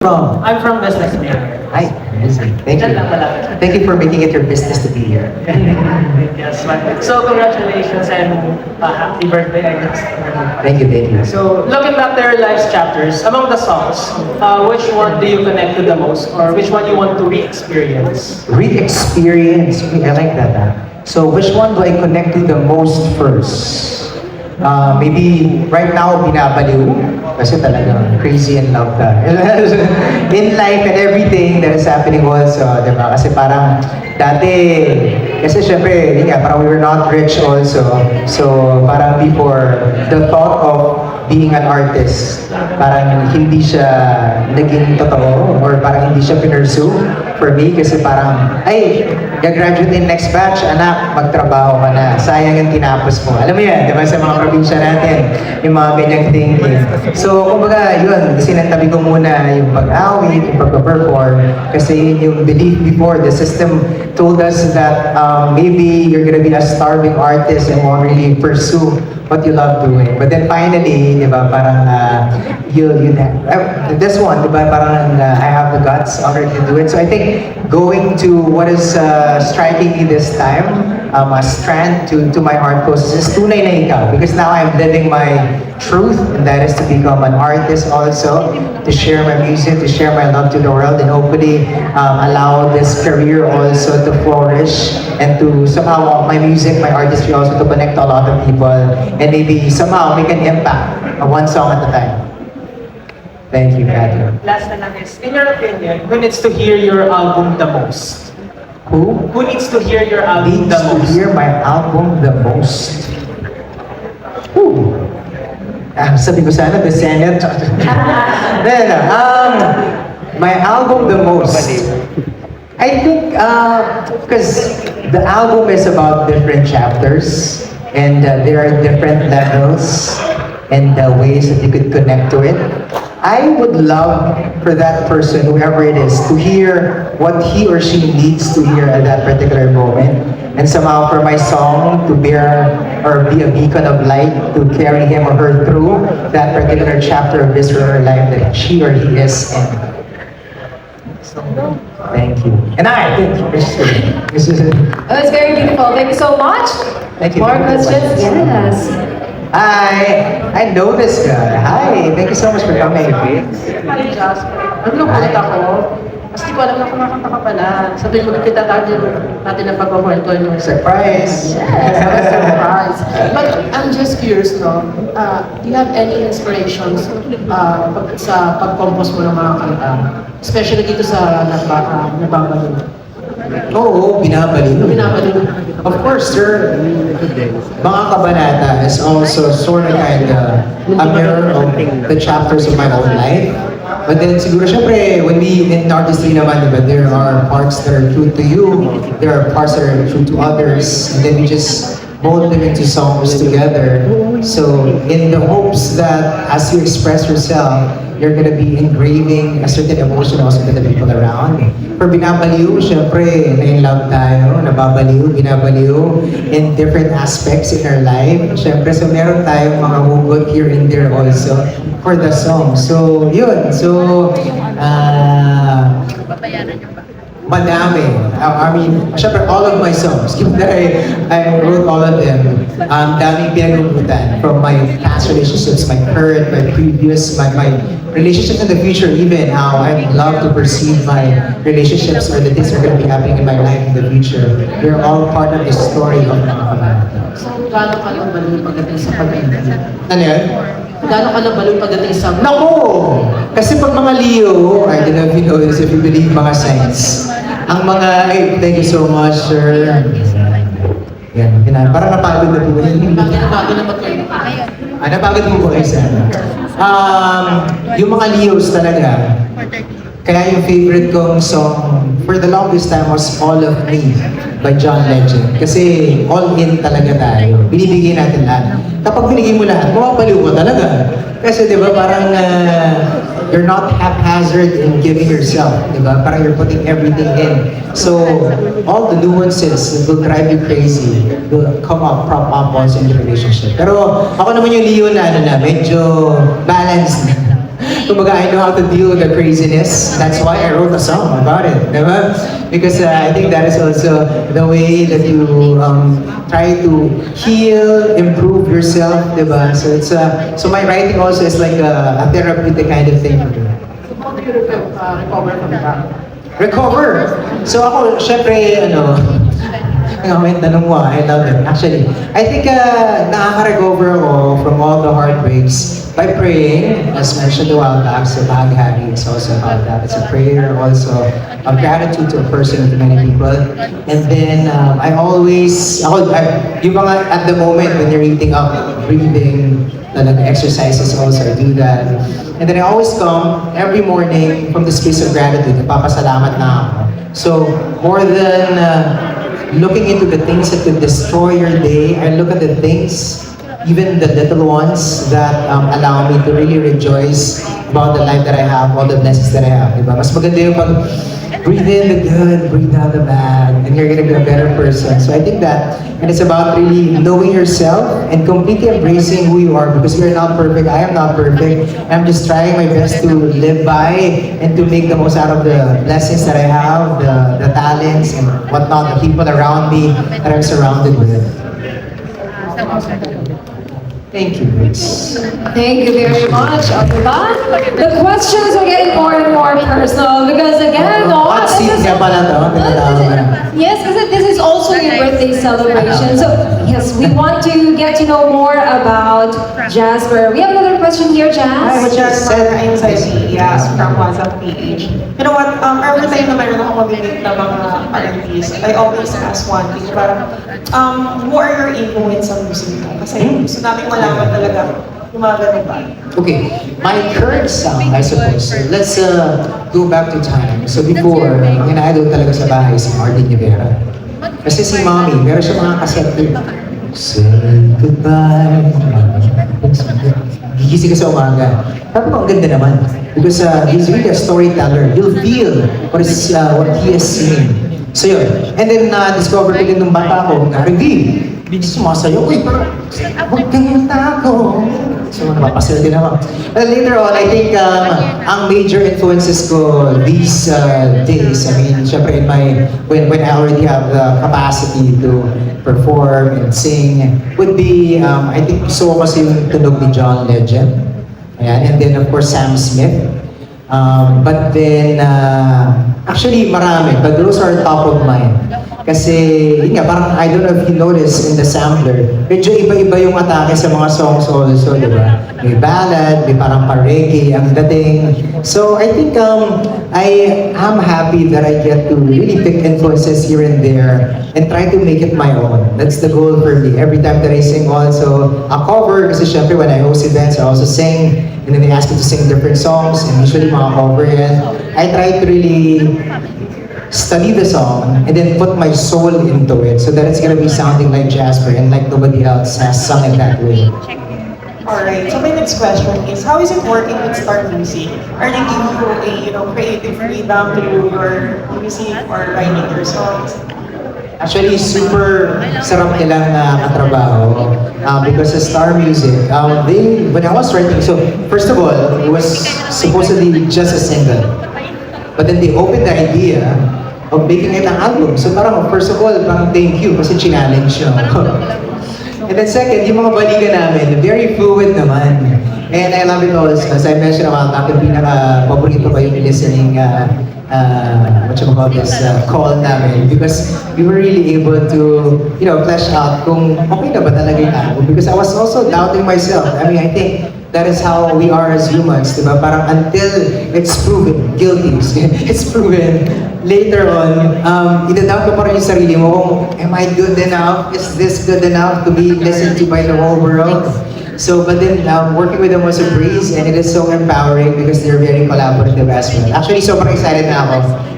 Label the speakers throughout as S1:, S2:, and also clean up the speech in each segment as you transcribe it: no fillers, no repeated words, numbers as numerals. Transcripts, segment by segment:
S1: From?
S2: I'm from Business Mayor.
S1: Hi, thank you. Thank you for making it your business to be here.
S2: Yes, so congratulations and happy birthday, I guess.
S1: Thank you.
S2: So looking back to your life's chapters, among the songs, which one do you connect to the most, or which one you want to re-experience?
S1: Re-experience. I like that. So which one do I connect to the most first? Maybe right now, binabaliw. Kasi talagang crazy in love ka. In life and everything that is happening also, di ba? Kasi parang dati, kasi syempre, yun nga, parang we were not rich also. So parang before, the thought of being an artist, parang hindi siya naging totoo or parang hindi siya pinursue for me kasi parang, ay, gagraduate in next batch, anak, magtrabaho ka na. Sayang yung tinapos mo. Alam mo yan, di ba, sa mga probinsya natin, yung mga ganyang thinking. So, kumbaga, yun, sinantabi ko muna yung pag-awit, yung pag-perform, kasi yun yung belief before, the system told us that maybe you're gonna be a starving artist and won't really pursue what you love doing. But then finally, di ba, parang this one, di ba, parang I have the guts already to do it. So I think going to what is striking me this time, a strand to my heart post is tunay na ikaw. Because now I'm living my truth, and that is to become an artist also, to share my music, to share my love to the world, and hopefully allow this career also to flourish and to somehow my music, my artistry also to connect to a lot of people and maybe somehow make an impact one song at a time. Thank you, Catherine.
S2: Last na lang is, in your opinion, who needs to hear your album the most?
S1: Who?
S2: Who needs to hear your album
S1: Needs
S2: the
S1: to
S2: most?
S1: hear my album the most? Who? Sabi ko sana, the Senate. My album the most. I think, because the album is about different chapters, and there are different levels and ways that you could connect to it. I would love for that person, whoever it is, to hear what he or she needs to hear at that particular moment. And somehow for my song to bear or be a beacon of light to carry him or her through that particular chapter of his or her life that she or he is in. So, thank you. And I think this is it.
S3: Oh, it's very beautiful. Thank you so much.
S1: Thank you.
S3: More questions? Yes.
S1: I know this guy. Hi, thank you so much for coming.
S4: Naglungkot ako. Kasi di ko alam na kumakanta ka pala. Sabi ko, kita natin ang pagkukwento yung
S1: Surprise!
S4: Yes, I was surprised. But I'm just curious, no? Do you have any inspirations sa pag-compose mo ng mga kanta? Especially dito sa Nababaliw.
S1: Oo, binabaliw. Of course, sir. Mga Kabanata is also sort of kind of a mirror of the chapters of my own life. But then siguro, syempre, when we in artistry naman, diba, there are parts that are true to you, there are parts that are true to others, and then we just mold them into songs together. So, in the hopes that as you express yourself, you're gonna be engraving a certain emotion also to the people around. For binabaliw, syempre, na-in-love tayo, nababaliw, binabaliw in different aspects in our life. Syempre, so meron tayong mga hugot here and there also for the song. So, yun. So, madami. I mean, syempre, all of my songs, given that I wrote all of them, daming pinag-ugutan from my past relationships, my current, my previous, my relationships in the future, even how I love to perceive my relationships or the things that are going to be happening in my life in the future. They're all part of the story of mga Kabanata.
S4: So, gaano ka lang baliw pagdating sa pag-ibig?
S1: Ano yun?
S4: Gaano ka lang baliw pagdating sa...
S1: Naku! Kasi pag mga Leo, I don't know if you know this, if you believe mga signs, ang mga, thank you so much, sir. Yan, parang napagod na po.
S4: Bago na ba kayo?
S1: Napagod mo po isa. Yung mga Leos talaga, kaya yung favorite kong song for the longest time was All of Me by John Legend. Kasi all in talaga tayo. Binibigay natin lahat. Kapag binigay mo lahat, mapapaliw mo talaga. Kasi di ba parang you're not haphazard in giving yourself. Di ba? Parang you're putting everything in. So, all the nuances that will drive you crazy will come up, prop up also in the relationship. Pero ako naman yung Leo na medyo balanced na. Kumbaga, I know how to deal with the craziness. That's why I wrote a song about it, diba? Because I think that is also the way that you try to heal, improve yourself, diba? So it's so my writing also is like a therapeutic kind of thing.
S4: How do you recover from that?
S1: Recover. So ako, syempre, may tanong mo, I love it. Actually, I think nakaka-recover ako from all the heartbreaks by praying, as mentioned a while back, so Bahaghari is also about that. It's a prayer also of gratitude to a person and to many people. And then yung mga at the moment when you're eating up, breathing, exercises also, I do that. And then I always come every morning from the space of gratitude. Nagpapasalamat na ako. So, more than looking into the things that could destroy your day, I look at the things, even the little ones, that allow me to really rejoice about the life that I have, all the blessings that I have. Diba? Mas maganda yung pag breathe in the good, breathe out the bad, and you're gonna be a better person. So I think that, and it's about really knowing yourself and completely embracing who you are, because you're not perfect, I am not perfect. I'm just trying my best to live by and to make the most out of the blessings that I have, the talents and whatnot, the people around me that I'm surrounded with. Thank you, Grace.
S3: Thank you very much, diba? The questions are getting more and more personal because again, no,
S1: Hot seat
S3: this is-
S1: nga pala to. Tinatawag ko na.
S3: Yes, because this is also your birthday celebration. So, yes, we want to get to know more about Jasper. We have another question here,
S5: Hi,
S3: Jas.
S5: just anxiety, from WhatsApp PH. You know what, every time na mayroon ako mamimit na mga artists, I always ask one thing, parang, who are your influence sa music mo? Kasi gusto namin malaman talaga yung mga ganun ba?
S1: Okay, my current sound, I suppose. So let's go back to time. So before, ang ina-idol talaga sa bahay si Martin Rivera. Kasi si Mommy, meron siya mga cassette tape. Say goodbye. Gigising ka sa umaga. Sabi ko, ang ganda naman. Because he's really a storyteller. You'll feel what he is saying. So yun. And then discover ko din nung bata ko, na-reveal. Sumasayo, uy, huwag kang tako. So, napapasayo din ako. But later on, I think ang major influences ko these days, I mean, syempre when I already have the capacity to perform and sing, would be, I think gusto ko kasi yung tunog ni John Legend. Ayan, and then of course Sam Smith. But then, actually marami, but those are top of mind. Kasi, yun nga, parang I don't know if you notice in the sampler, medyo iba-iba yung atake sa mga songs also, di ba? May ballad, may parang pa-reggae ang dating. So, I think I am happy that I get to really pick influences here and there and try to make it my own. That's the goal for me. Every time that I sing also, a cover, kasi syempre when I host events, I also sing, and then they ask me to sing different songs, and usually mga cover yan. I try to really study the song and then put my soul into it so that it's gonna be sounding like Jasper and like nobody else has sung it that way.
S5: Alright, so my next question is, how is it working with Star Music? Are they giving you a creative freedom to do your music or writing your songs?
S1: Actually, super sarap nilang katrabaho because sa Star Music, when I was writing, so first of all, it was supposedly just a single. But then they opened the idea of making it an album. So parang, first of all, parang thank you kasi challenge nyo. And then second, yung mga balikan namin, very fluid naman. And I love it also. As I mentioned about akin, pinaka-paborito ko yung listening call namin because we were really able to, flesh out kung okay na ba talaga yung album. Because I was also doubting myself. I mean, I think that is how we are as humans, di ba? Parang until it's proven, guilty, it's proven, later on, idadoubt ko pa rin yung sarili mo kung, am I good enough? Is this good enough to be listened to by the whole world? So, but then working with them was a breeze and it is so empowering because they're very collaborative as well. Actually, sobrang excited na ako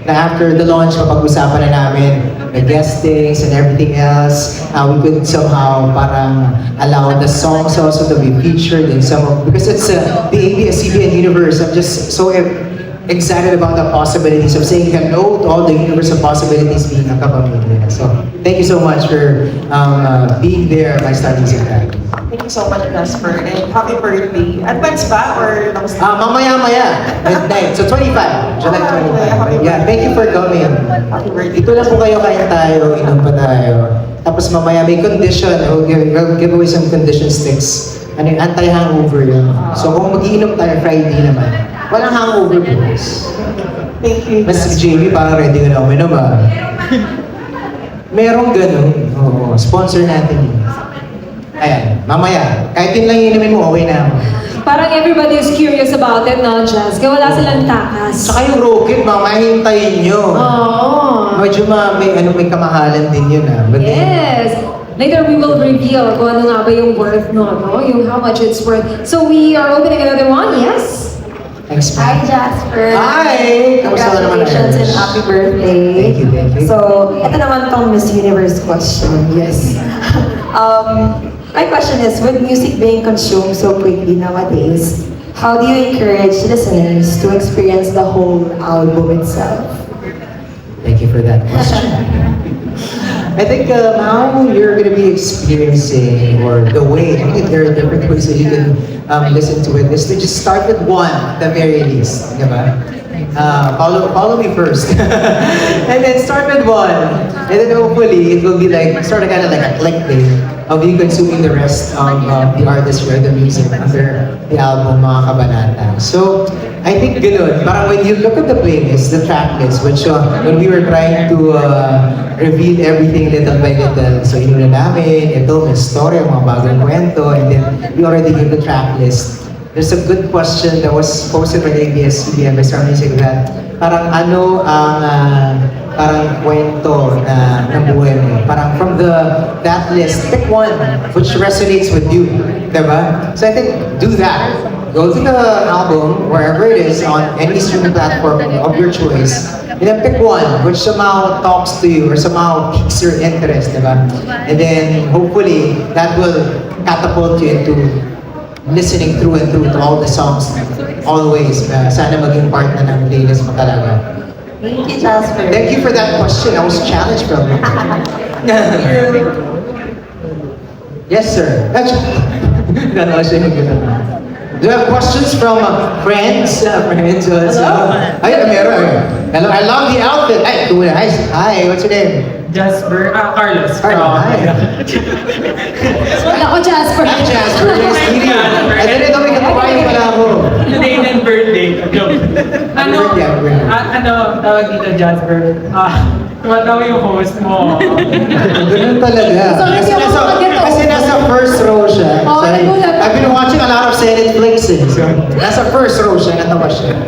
S1: na after the launch, mapag-usapan na namin the guestings and everything else. We could somehow parang allow the songs also to be featured in some of, because it's the ABS-CBN universe. I'm just so excited about the possibilities of saying hello to all the universe of possibilities being a kapamilya. So, thank you so much for being there, my Star Music Academy.
S5: Thank you you so much, Jasper, and happy birthday. Advance ba or tapos na?
S1: Mamaya-maya, midnight. So 25, July 25. Yeah, thank you for coming.
S5: Happy birthday.
S1: Dito lang po kayo, kain tayo, inom pa tayo. Tapos mamaya may condition, we'll give away some condition sticks. Ano yung anti-hangover yun. So kung mag-iinom tayo Friday naman, walang hangover boys.
S5: Thank you,
S1: Mas si
S5: Jasper.
S1: Jamie parang ready ka na uminom ah. Merong ganun. Oo, sponsor natin yun. Ayan, mamaya. Kahit yun lang inumin mo, okay na.
S3: Parang everybody is curious about it, no, Jazz? Kaya wala silang takas.
S1: Saka yung rocket, mamaya hintayin nyo.
S3: Oo.
S1: Medyo may kamahalan din yun ah. But
S3: Yes. Later we will reveal kung ano nga ba yung worth no? Yung how much it's worth. So we are opening another one, yes?
S1: Thanks,
S6: Hi,
S1: man.
S6: Jasper.
S1: Hi! Kamusta ka naman,
S6: Congratulations and
S1: Irish?
S6: happy birthday.
S1: Thank you, thank you.
S6: So, ito naman tong Miss Universe question. Yes. My question is, with music being consumed so quickly nowadays, how do you encourage listeners to experience the whole album itself?
S1: Thank you for that question. I think how you're going to be experiencing, or the way, I think there are different ways that you can listen to it, is to just start with one at the very least. Diba? Follow me first. And then start with one. And then hopefully it will be like, sort of kind of like a click thing of you consuming the rest of the artistry or the music under the album, mga kabanata. So, I think ganun. Parang when you look at the playlist, the track list, which when we were trying to reveal everything little by little, so inuna namin, ito, may story, mga bagong kwento, and then we already gave the track list. There's a good question that was posted by the ABS-CBN by Star Music that parang ano ang parang kwento na ng buhay mo. Parang from that list, pick one which resonates with you. Diba? So I think do that. Go to the album, wherever it is, on any streaming platform of your choice, and then pick one which somehow talks to you or somehow piques your interest, diba? And then hopefully that will catapult you into listening through and through to all the songs always. Sana maging part na ng playlist mo talaga.
S6: Thank you, Jasper.
S1: Thank you for that question. I was challenged from it. Yes, sir. Gano'n siya yung gano'n. Do you have questions from friends? Friends also. Ay, meron. Hello, I love the outfit. Ay, hi, what's your name?
S2: Jasper, Carlos.
S1: Carlos, hi.
S3: Ako, Jasper.
S1: Hi, Jasper. Nice meeting you. Ay, then ito, may katabayan pala ako.
S2: Today and birthday. Joke. Ano,
S1: birthday, happy birthday.
S2: ano, tawag dito, Jasper? Tumatawa yung host mo.
S1: Ganun talaga.
S3: Sorry,
S1: Kasi
S3: ako
S1: nasa,
S3: mag-get
S1: kasi
S3: over.
S1: nasa first row siya.
S3: Oo, nagulat ako.
S1: I've been watching a lot of Senate flicks eh. So, nasa first row siya, natawa siya.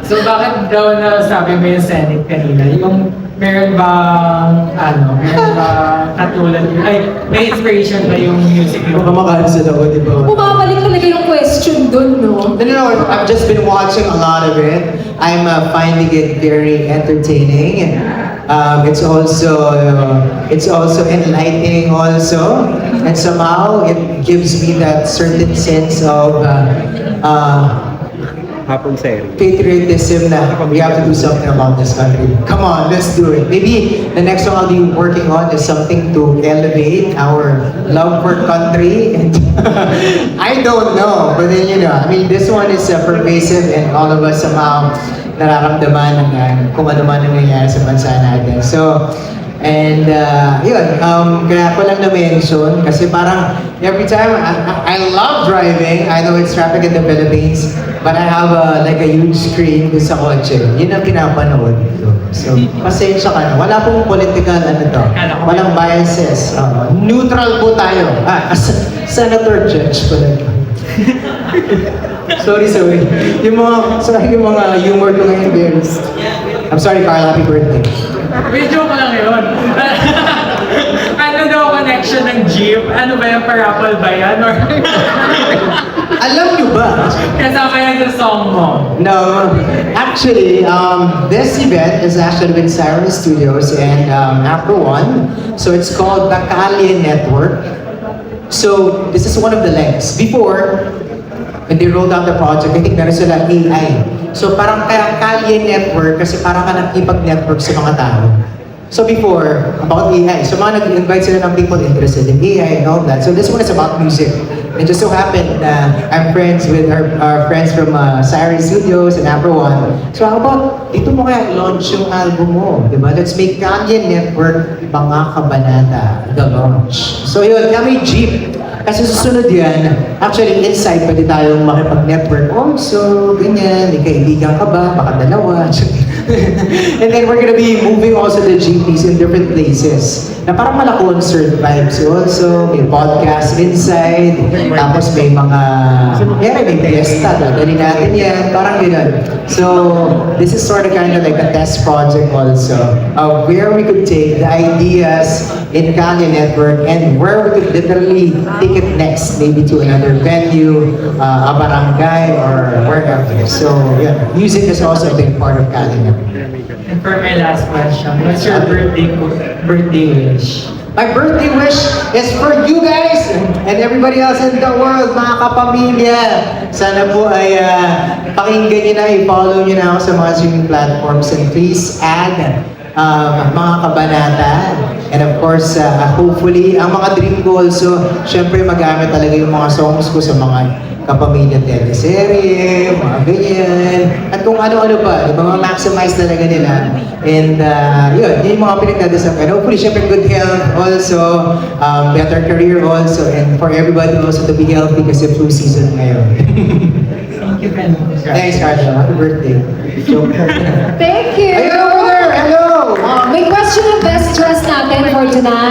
S2: So bakit daw na sabi mo yung Senate kanina? Yung meron bang, meron bang katulad yun? Ay, may inspiration ba yung music mo?
S1: Kumakansel ako, di ba?
S3: Bumabalik talaga yung question dun, no?
S1: No, I've just been watching a lot of it. I'm finding it very entertaining. It's also enlightening also. And somehow it gives me that certain sense of patriotism na we have to do something about this country. Come on, let's do it. Maybe the next one I'll be working on is something to elevate our love for country. And I don't know, but then I mean, this one is pervasive and all of us somehow nararamdaman ng kung ano man ang nangyayari sa bansa natin. So, and kaya ko lang na-mention kasi parang every time I love driving. I know it's traffic in the Philippines, but I have a huge screen dun sa kotse. Yun ang pinapanood ko. So, pasensya ka na. Wala pong political walang biases. Neutral po tayo. Senator Judge pala. Sorry. Yung mga humor ko ngayon, Bears. I'm sorry, Carl. Happy birthday.
S2: Medyo ko lang yun. Ano daw connection ng jeep? Ano ba yung parapol ba yan? Or
S1: Alam nyo ba?
S2: kasama yan sa song mo?
S1: No, actually, this event is actually with Siren Studios and After One. So it's called the Kalye Network. So this is one of the legs. Before, when they rolled out the project, I think meron sila AI. So parang kaya Kalye Network kasi parang ka nakipag-network sa mga tao. So before, about AI, so mga nag-invite sila ng people interested in AI and all that. So this one is about music. It just so happened na I'm friends with our friends from Siren Studios and Afro One. So how about, dito mo kaya launch yung album mo, di ba? Let's make Kanye Network Mga Kabanata the launch. So yun, kami Jeep. Kasi susunod yan, actually inside pwede tayong makipag-network. Oh, so ganyan, may kaibigan ka ba? Baka dalawa. And then we're gonna be moving also the GPs in different places. Na parang mala concert vibes also, may podcast inside, tapos may mga, may fiesta, dadali natin yan, parang gano'n. So, this is sort of kind of like a test project also, of where we could take the ideas in Kanye Network and where we could literally take it next, maybe to another venue, a barangay, or wherever. So, yeah, music is also a big part of Kanye Network.
S2: And for my last question, what's your birthday wish?
S1: My birthday wish is for you guys and everybody else in the world, mga kapamilya. Sana po ay pakinggan nyo na, i-follow nyo na ako sa mga streaming platforms and please add mga kabanata. And of course, hopefully, ang mga dream ko also, syempre magamit talaga yung mga songs ko sa mga kapamilya teleserye, mga ganyan, at kung ano-ano pa, yung mga maximize talaga nila. And yun yung mga pinagdadasal. And hopefully, syempre good health also, better career also, and for everybody also to be healthy kasi flu season ngayon.
S2: Thank you, Ben.
S1: Thanks, Carlo. Happy birthday. Joke.
S3: Thank you!
S1: Ayun over there! Hello!
S3: May question ng best dress natin for tonight.